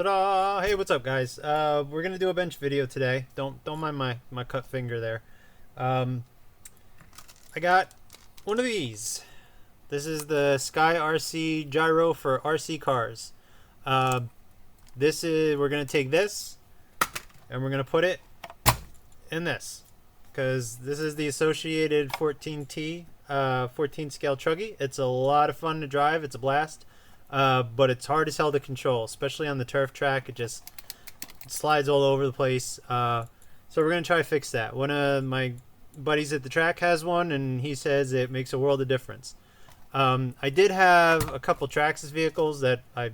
Ta-da! Hey, what's up, guys? We're gonna do a bench video today. Don't mind my cut finger there. I got one of these. This is the SKYrc gyro for RC cars. We're gonna take this and we're gonna put it in this, because this is the Associated 14T 14 scale truggy. It's a lot of fun to drive. It's a blast. But it's hard as hell to control, especially on the turf track. It just slides all over the place. So we're going to try to fix that. One of my buddies at the track has one, and he says it makes a world of difference. I did have a couple Traxxas vehicles that I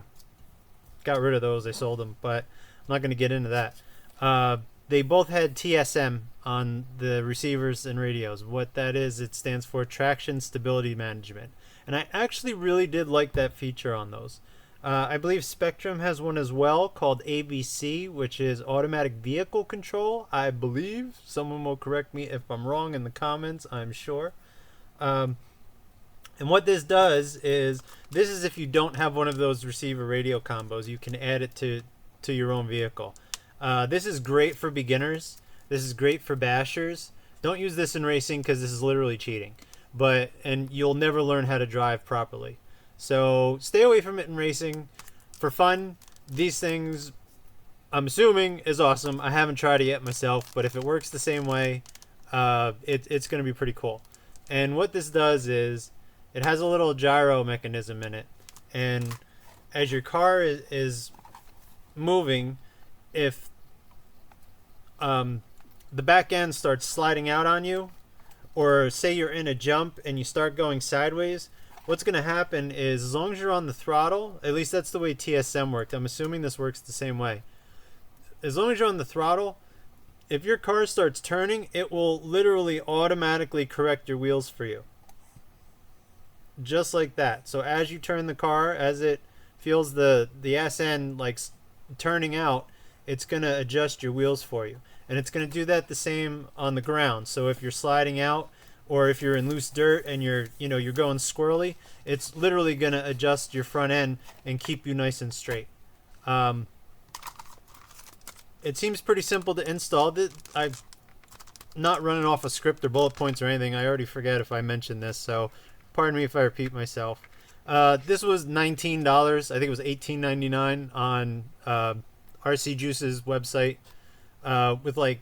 got rid of those. I sold them, but I'm not going to get into that. They both had TSM on the receivers and radios. What that is, it stands for Traction Stability Management. And I actually really did like that feature on those. I believe Spectrum has one as well called ABC, which is Automatic Vehicle Control, I believe. Someone will correct me if I'm wrong in the comments, I'm sure. And what this does is, this is if you don't have one of those receiver radio combos, you can add it to your own vehicle. This is great for beginners. This is great for bashers. Don't use this in racing because this is literally cheating. And you'll never learn how to drive properly. So stay away from it in racing. For fun, these things, I'm assuming, is awesome. I haven't tried it yet myself, but if it works the same way, it's going to be pretty cool. And what this does is, it has a little gyro mechanism in it. And as your car is moving, if the back end starts sliding out on you, or say you're in a jump and you start going sideways, what's going to happen is, as long as you're on the throttle, at least that's the way TSM worked. I'm assuming this works the same way. As long as you're on the throttle, if your car starts turning, it will literally automatically correct your wheels for you. Just like that. So as you turn the car, as it feels the ass end like turning out, it's going to adjust your wheels for you. And it's going to do that the same on the ground. So if you're sliding out, or if you're in loose dirt and you're going squirrely, it's literally going to adjust your front end and keep you nice and straight. It seems pretty simple to install. I'm not running off a script or bullet points or anything. I already forget if I mentioned this, so pardon me if I repeat myself. This was $19. I think it was $18.99 on RC Juice's website. With like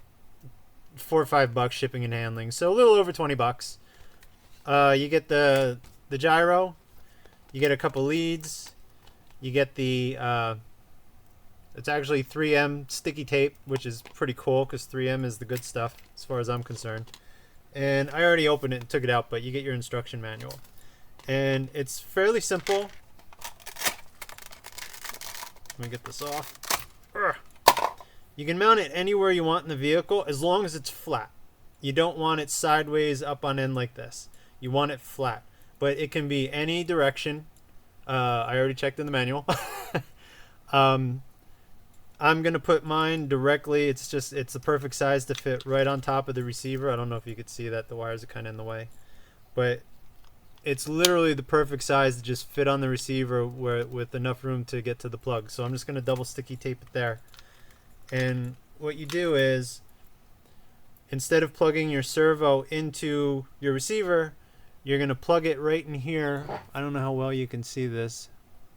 $4 or $5 shipping and handling, so a little over $20. You get the gyro, you get a couple leads, you get the it's actually 3M sticky tape, which is pretty cool because 3M is the good stuff as far as I'm concerned. And I already opened it and took it out, but you get your instruction manual, and it's fairly simple. Let me get this off. Urgh. You can mount it anywhere you want in the vehicle as long as it's flat. You don't want it sideways up on end like this. You want it flat. But it can be any direction. I already checked in the manual. I'm going to put mine directly. It's the perfect size to fit right on top of the receiver. I don't know if you could see that. The wires are kind of in the way. But it's literally the perfect size to just fit on the receiver with enough room to get to the plug. So I'm just going to double sticky tape it there. And what you do is, instead of plugging your servo into your receiver, you're going to plug it right in here. I don't know how well you can see this.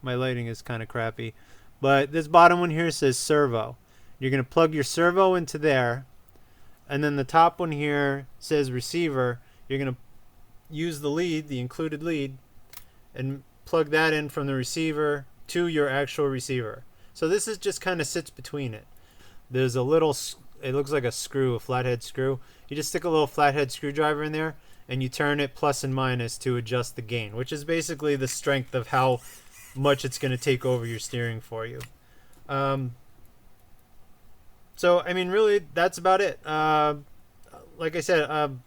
My lighting is kind of crappy. But this bottom one here says servo. You're going to plug your servo into there. And then the top one here says receiver. You're going to use the lead, the included lead, and plug that in from the receiver to your actual receiver. So this is just kind of sits between it. There's a little, it looks like a screw, a flathead screw. You just stick a little flathead screwdriver in there, and you turn it plus and minus to adjust the gain, which is basically the strength of how much it's going to take over your steering for you. So, I mean, really, that's about it. Like I said, I'm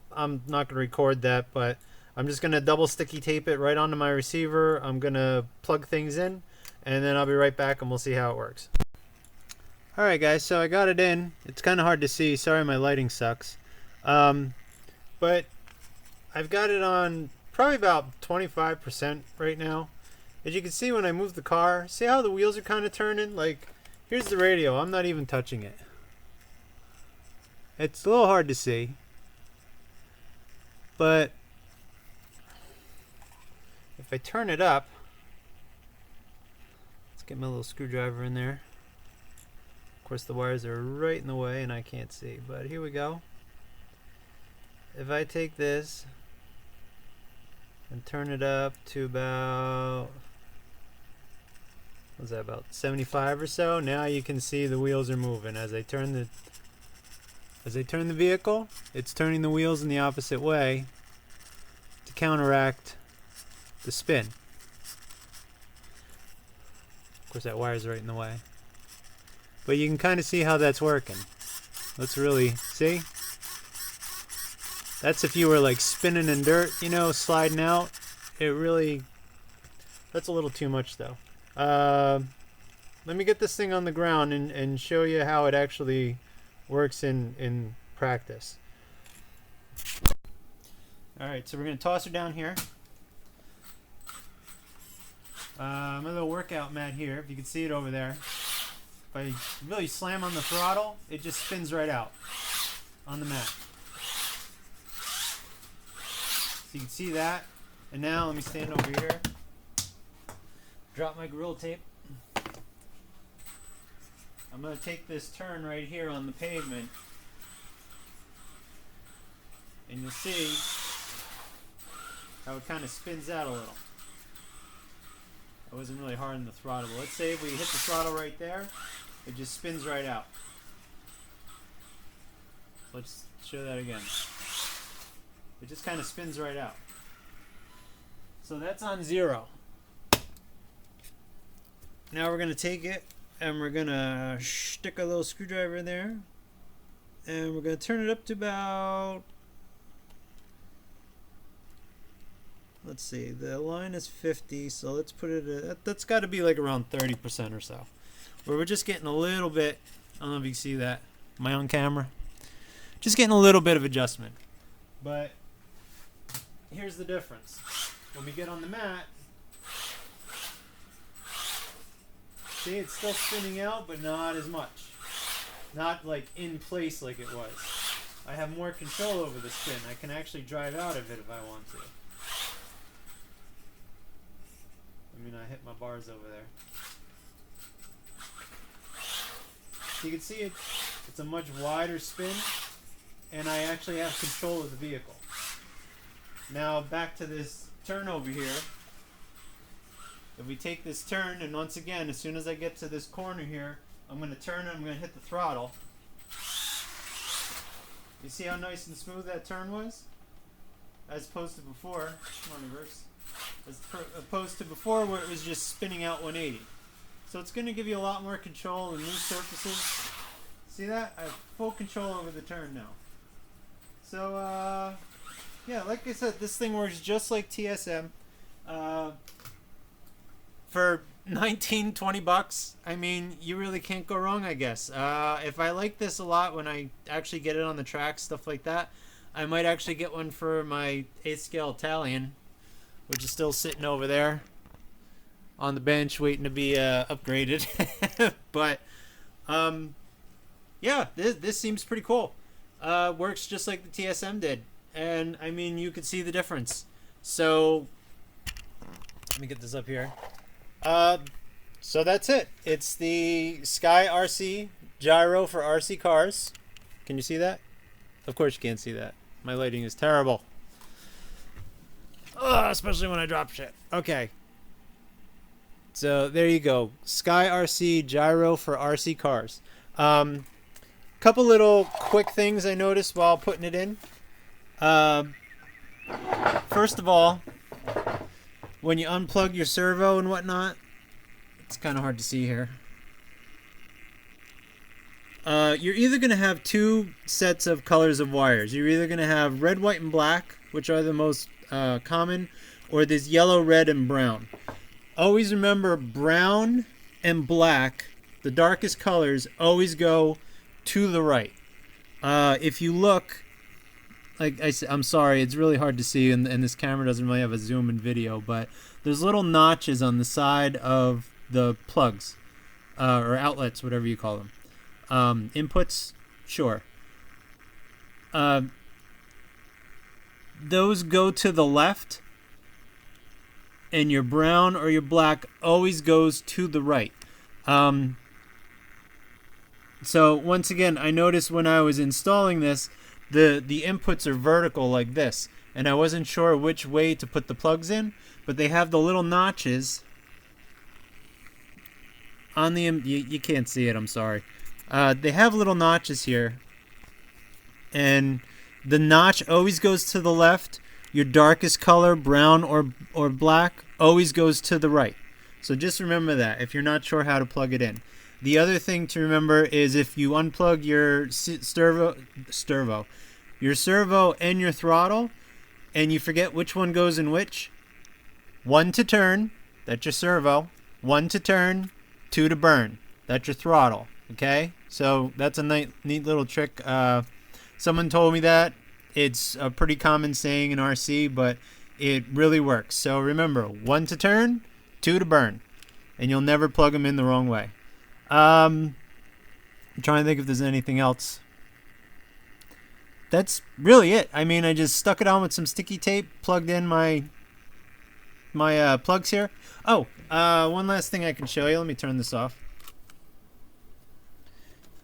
not going to record that, but I'm just going to double sticky tape it right onto my receiver. I'm going to plug things in, and then I'll be right back, and we'll see how it works. Alright guys, so I got it in. It's kind of hard to see. Sorry my lighting sucks. But I've got it on probably about 25% right now. As you can see when I move the car, see how the wheels are kind of turning? Like, Here's the radio. I'm not even touching it. It's a little hard to see, but if I turn it up, let's get my little screwdriver in there. Of course, the wires are right in the way and I can't see, but here we go. If I take this and turn it up to about, what's that, about 75 or so, now you can see the wheels are moving. As I turn the vehicle, it's turning the wheels in the opposite way to counteract the spin. Of course, that wire's right in the way. But you can kind of see how that's working. Let's really see. That's if you were like spinning in dirt, you know, sliding out. It really, that's a little too much though. Let me get this thing on the ground and show you how it actually works in practice. Alright, so we're going to toss her down here. My little workout mat here, if you can see it over there. If I really slam on the throttle, it just spins right out on the mat. So you can see that. And now let me stand over here. Drop my Gorilla Tape. I'm going to take this turn right here on the pavement. And you'll see how it kind of spins out a little. I wasn't really hard on the throttle, but let's say if we hit the throttle right there, it just spins right out. Let's show that again. It just kind of spins right out. So that's on 0. Now we're going to take it and we're going to stick a little screwdriver in there. And we're going to turn it up to about, let's see, the line is 50, so let's put it at, that's got to be like around 30% or so. Where we're just getting a little bit, I don't know if you can see that, my own camera. Just getting a little bit of adjustment. But here's the difference. When we get on the mat, see, it's still spinning out, but not as much. Not like in place like it was. I have more control over the spin. I can actually drive out of it if I want to. I mean, I hit my bars over there. So you can see it's a much wider spin, and I actually have control of the vehicle. Now back to this turn over here. If we take this turn, and once again, as soon as I get to this corner here, I'm going to turn and I'm going to hit the throttle. You see how nice and smooth that turn was? As opposed to before, come on, reverse. As opposed to before where it was just spinning out 180. So it's going to give you a lot more control and new surfaces. See that? I have full control over the turn now. So, yeah, like I said, this thing works just like TSM. For 19, 20 bucks, I mean, you really can't go wrong, I guess. If I like this a lot when I actually get it on the track, stuff like that, I might actually get one for my 8th scale Italian, which is still sitting over there on the bench waiting to be upgraded. But yeah, this seems pretty cool. Works just like the TSM did, and I mean, you could see the difference. So let me get this up here. So that's it. It's the SKYrc Gyro for RC cars. Can you see that? Of course you can't see that. My lighting is terrible. Ugh, especially when I drop shit. Okay. So there you go. SKYrc Gyro for RC cars. Couple little quick things I noticed while putting it in. First of all, when you unplug your servo and whatnot, it's kind of hard to see here. You're either going to have two sets of colors of wires. You're either going to have red, white, and black, which are the most common, or there's yellow, red, and brown. Always remember, brown and black, the darkest colors, always go to the right. If you look, like I said, I'm sorry, it's really hard to see, and this camera doesn't really have a zoom in video, but there's little notches on the side of the plugs. or outlets, whatever you call them. Inputs, sure. Those go to the left, and your brown or your black always goes to the right. So once again, I noticed when I was installing this, the inputs are vertical like this, and I wasn't sure which way to put the plugs in, but they have the little notches on the, you can't see it, I'm sorry. They have little notches here, and the notch always goes to the left. Your darkest color, brown or black, always goes to the right. So just remember that if you're not sure how to plug it in. The other thing to remember is if you unplug your servo and your throttle, and you forget which one goes in which, 1 to turn, that's your servo, 1 to turn, 2 to burn, that's your throttle. Okay, so that's a neat little trick. Someone told me that. It's a pretty common saying in RC, but it really works. So remember, 1 to turn, 2 to burn, and you'll never plug them in the wrong way. I'm trying to think if there's anything else. That's really it. I mean, I just stuck it on with some sticky tape, plugged in my plugs here. Oh, one last thing I can show you. Let me turn this off.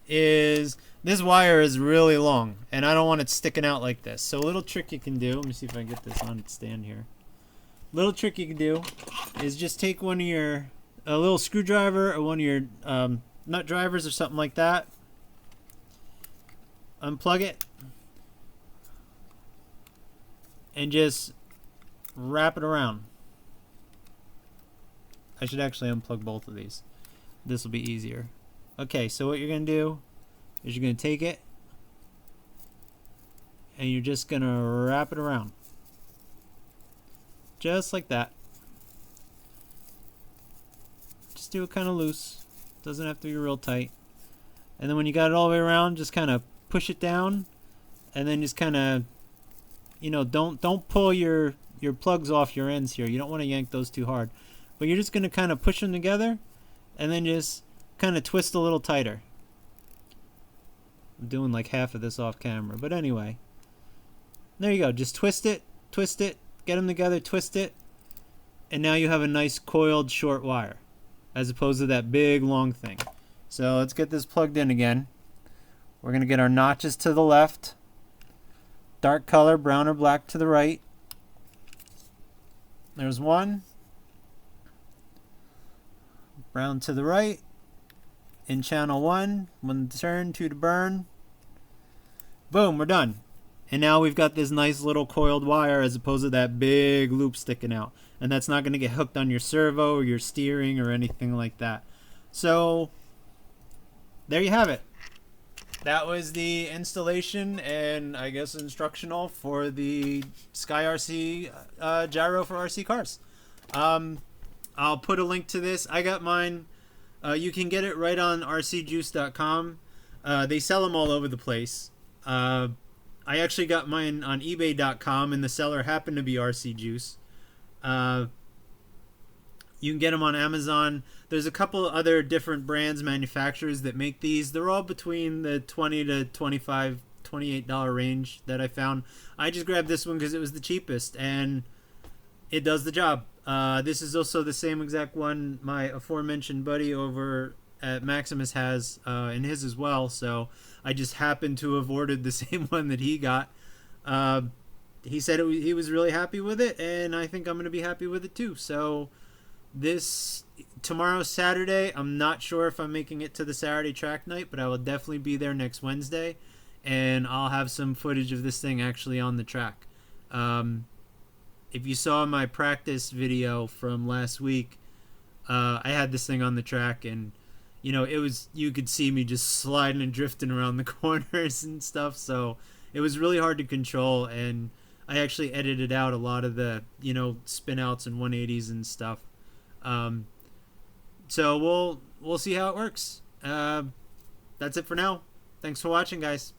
Is this wire is really long, and I don't want it sticking out like this. So a little trick you can do, let me see if I can get this on its stand here. Little trick you can do is just take one of your, a little screwdriver or one of your nut drivers or something like that. Unplug it. And just wrap it around. I should actually unplug both of these. This will be easier. Okay, so what you're going to do is you're going to take it and you're just going to wrap it around. Just like that. Just do it kind of loose. Doesn't have to be real tight. And then when you got it all the way around, just kind of push it down, and then just kind of, you know, don't pull your plugs off your ends here. You don't want to yank those too hard. But you're just going to kind of push them together and then just kind of twist a little tighter. I'm doing like half of this off camera, but anyway. There you go. Just twist it, get them together, twist it, and now you have a nice coiled short wire as opposed to that big long thing. So let's get this plugged in again. We're going to get our notches to the left, dark color, brown or black to the right. There's one. Brown to the right. In channel 1, 1 to turn, 2 to burn. Boom, we're done. And now we've got this nice little coiled wire as opposed to that big loop sticking out. And that's not going to get hooked on your servo or your steering or anything like that. So, there you have it. That was the installation and I guess instructional for the SKYrc gyro for RC cars. I'll put a link to this. I got mine. You can get it right on rcjuice.com. They sell them all over the place. I actually got mine on ebay.com, and the seller happened to be RC Juice. You can get them on Amazon. There's a couple other different brands, manufacturers that make these. They're all between the $20 to $25, $28 range that I found. I just grabbed this one because it was the cheapest, and it does the job. This is also the same exact one my aforementioned buddy over at Maximus has in his as well, so I just happened to have ordered the same one that he got. He said he was really happy with it, and I think I'm going to be happy with it too. So tomorrow's Saturday. I'm not sure if I'm making it to the Saturday track night, but I will definitely be there next Wednesday, and I'll have some footage of this thing actually on the track. If you saw my practice video from last week, I had this thing on the track, and you know, you could see me just sliding and drifting around the corners and stuff, so it was really hard to control, and I actually edited out a lot of the, you know, spin outs and 180s and stuff. So we'll see how it works. That's it for now. Thanks for watching, guys.